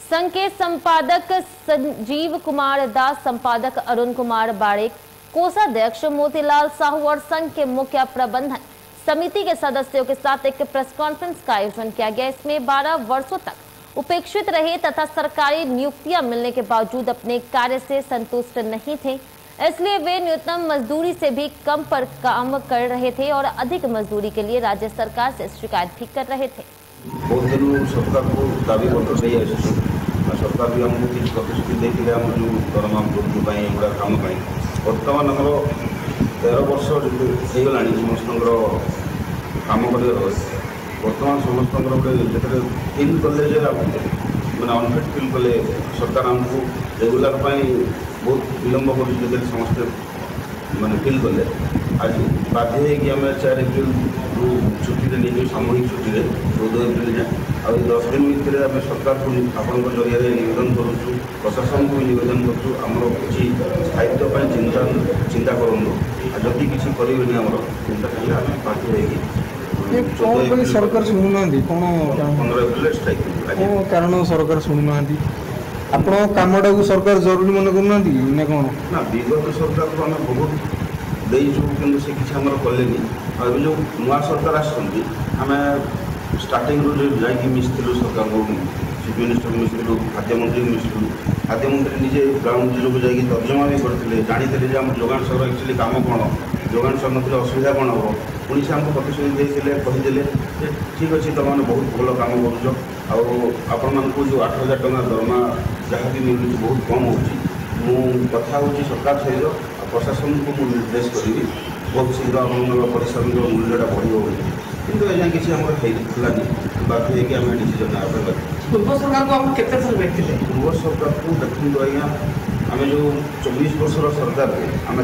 संघ के संपादक संजीव कुमार दास, संपादक अरुण कुमार बाड़े, कोषाध्यक्ष मोतीलाल साहू और संघ के मुख्य प्रबंधन समिति के सदस्यों के साथ एक प्रेस कॉन्फ्रेंस का आयोजन किया गया। इसमें 12 वर्षों तक उपेक्षित रहे तथा सरकारी नियुक्तियां मिलने के बावजूद अपने कार्य से संतुष्ट नहीं थे, इसलिए वे न्यूनतम मजदूरी से भी कम पर काम कर रहे थे और अधिक मजदूरी के लिए राज्य सरकार से शिकायत भी कर रहे थे। बहुत दिन सरकार को दाबी पत्र दे सरकार भी आमको किसी प्रतिश्रुति देते आम जो दरमा वृद्धि गुड़ा कम बर्तमान आमर 13 वर्ष होगा समस्त कम कर बर्तमान समस्त जो फिल कले मैंने अनफिट फिल कले सरकार आमको रेगुलर बहुत विलम्ब कर समस्ते मैंने फिल कले आज बाध्य आम 4 एप्रिल छुट्टी नहीं सामूहिक छुट्टी 14 एप्रिल जाए आ 10 दिन भितर आम सरकार को आपण जरिए निवेदन करूँ प्रशासन को भी निवेदन करूँ किसी स्थायित्व चिंता करूँ जदि किसी करेंगे आम चिंता करेंगे बाध्य सरकार शुणुना कौन 15 एप्रिल स्ट्राइक कारण सरकार शुणुना आप कमटा को सरकार जरूरी मन करना ना कौन ना विगत सरकार को आम बहुत देचु कि किसी आम कले जो नुआ सरकार आम स्टार्टिंग जाकि मिसलु सरकार को चीफ मिनिस्टर को मिसलु खाद्यमंत्री को मिसलु खाद्यमंत्री निजे ग्राउंड जिलो को जाकि तर्जमा भी करते जानी आम जोगाण सर एक्चुअली कम कौन जोगाण सर ना असुविधा कौन हम पुणी से आमको प्रतिश्रुति देते ठीक अच्छे तुम बहुत भल कम कर जो 8,000 टका दरमा जहाँ भी मिलूँ बहुत कम हो कथा हूँ सरकार सहित प्रशासन को निर्देश करी बहुत शीघ्र आप परिश्रम मूल्यटा बढ़ कि एजा किसी आम बाध्य आम डिसीजन पूर्व सरकार को आप केते थर देखते पूर्व सरकार को देखते आज्ञा आम जो 24 वर्षर सरकार आम